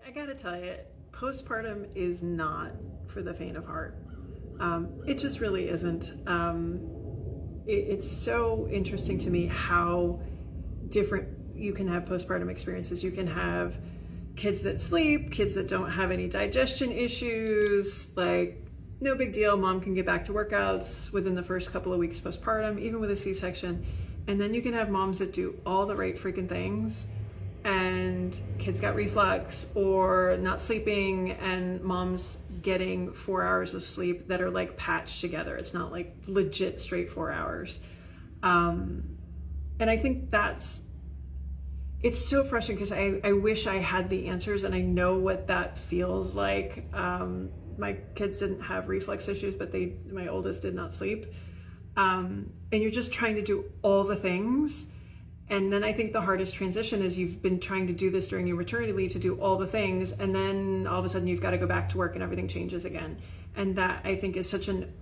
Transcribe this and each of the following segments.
I gotta tell you, postpartum is not for the faint of heart. It just really isn't. It's so interesting to me how different you can have postpartum experiences. You can have kids that sleep, kids that don't have any digestion issues, like no big deal. Mom can get back to workouts within the first couple of weeks postpartum, even with a C-section. And then you can have moms that do all the right freaking things and kids got reflux or not sleeping, and mom's getting 4 hours of sleep that are like patched together. It's not like legit straight 4 hours. And I think it's so frustrating because I wish I had the answers, and I know what that feels like. My kids didn't have reflux issues, but my oldest did not sleep. And you're just trying to do all the things. And then I think the hardest transition is you've been trying to do this during your maternity leave, to do all the things, and then all of a sudden you've got to go back to work and everything changes again. And that, I think, is such an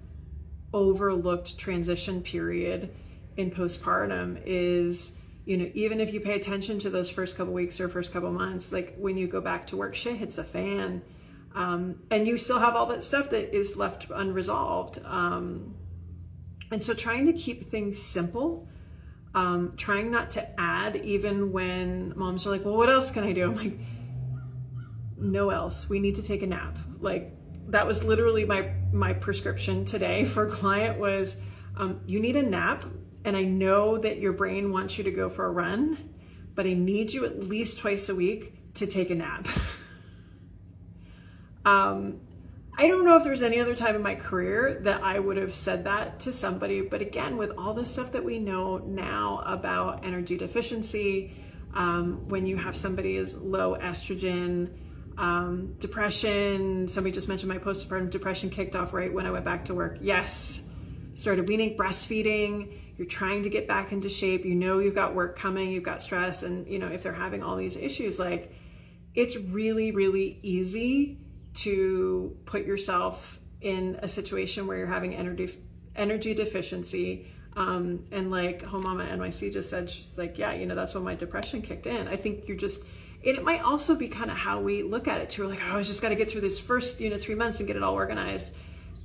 overlooked transition period in postpartum is, even if you pay attention to those first couple weeks or first couple months, like when you go back to work, shit hits the fan. And you still have all that stuff that is left unresolved. And so trying to keep things simple, trying not to add, even when moms are like, well, what else can I do? I'm like, no else. We need to take a nap. Like, that was literally my prescription today for a client was, you need a nap. And I know that your brain wants you to go for a run, but I need you at least twice a week to take a nap. I don't know if there's any other time in my career that I would have said that to somebody, but again, with all the stuff that we know now about energy deficiency, when you have somebody as low estrogen, depression, somebody just mentioned my postpartum depression kicked off right when I went back to work. Yes, started weaning, breastfeeding, you're trying to get back into shape, you've got work coming, you've got stress, and if they're having all these issues, like, it's really, really easy to put yourself in a situation where you're having energy deficiency. And like Home Mama NYC just said, she's like, yeah, that's when my depression kicked in. I think it might also be kind of how we look at it too. We're like, oh, I just got to get through this first, 3 months and get it all organized.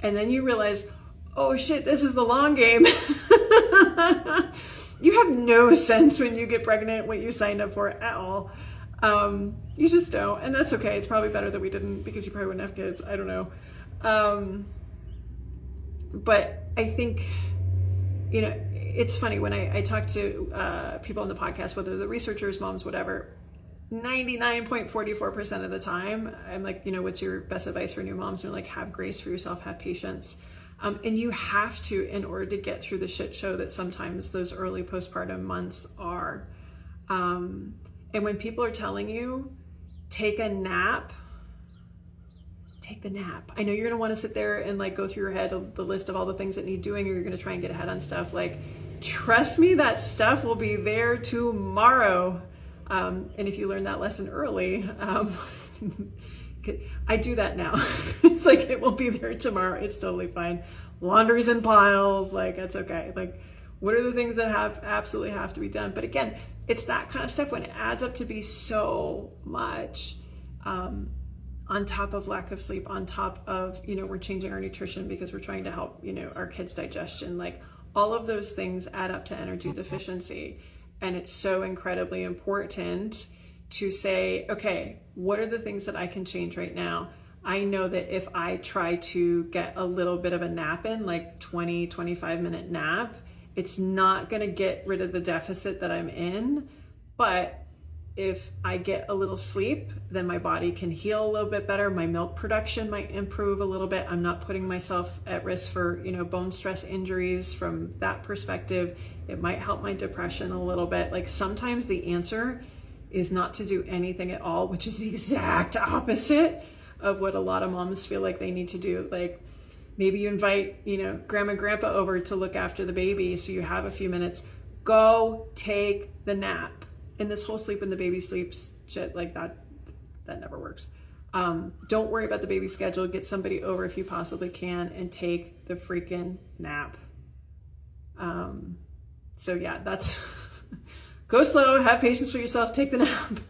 And then you realize, oh shit, this is the long game. You have no sense when you get pregnant what you signed up for at all. You just don't, and that's okay. It's probably better that we didn't, because you probably wouldn't have kids. I don't know. But I think, it's funny when I talk to people on the podcast, whether the researchers, moms, whatever, 99.44% of the time, I'm like, what's your best advice for new moms? And they're like, have grace for yourself, have patience. And you have to, in order to get through the shit show that sometimes those early postpartum months are. And when people are telling you, take a nap, take the nap. I know you're going to want to sit there and like go through your head of the list of all the things that need doing, or you're going to try and get ahead on stuff. Like, trust me, that stuff will be there tomorrow. And if you learn that lesson early, I do that now. It's like, it will be there tomorrow. It's totally fine. Laundry's in piles. Like, it's okay. Like, what are the things that absolutely have to be done? But again, it's that kind of stuff when it adds up to be so much, on top of lack of sleep, on top of, we're changing our nutrition because we're trying to help, our kids' digestion. Like, all of those things add up to energy deficiency. And it's so incredibly important to say, okay, what are the things that I can change right now? I know that if I try to get a little bit of a nap in, like 20, 25-minute nap, it's not going to get rid of the deficit that I'm in. But if I get a little sleep, then my body can heal a little bit better. My milk production might improve a little bit. I'm not putting myself at risk for, bone stress injuries from that perspective. It might help my depression a little bit. Like, sometimes the answer is not to do anything at all, which is the exact opposite of what a lot of moms feel like they need to do. Like, maybe you invite, grandma and grandpa over to look after the baby, so you have a few minutes. Go take the nap. And this whole sleep and the baby sleeps shit, like that never works. Don't worry about the baby schedule. Get somebody over if you possibly can and take the freaking nap. So yeah, that's go slow, have patience with yourself, take the nap.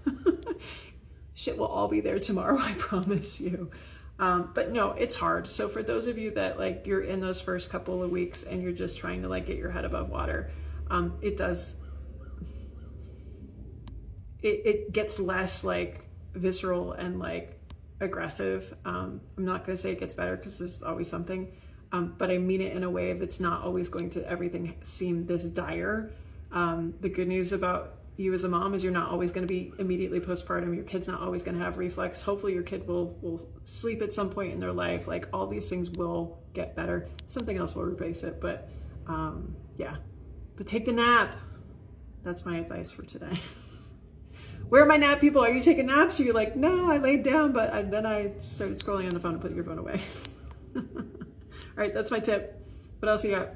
shit will all be there tomorrow, I promise you. But no, it's hard. So for those of you that like you're in those first couple of weeks and you're just trying to like get your head above water, it gets less like visceral and like aggressive. I'm not going to say it gets better because there's always something, but I mean it in a way that's not always going to everything seem this dire. The good news about you as a mom is you're not always going to be immediately postpartum. Your kid's not always going to have reflux. Hopefully your kid will sleep at some point in their life. Like all these things will get better. Something else will replace it. But yeah, but take the nap. That's my advice for today. Where are my nap people? Are you taking naps? Or you're like, no, I laid down, but then I started scrolling on the phone and put your phone away. All right, that's my tip. What else you got?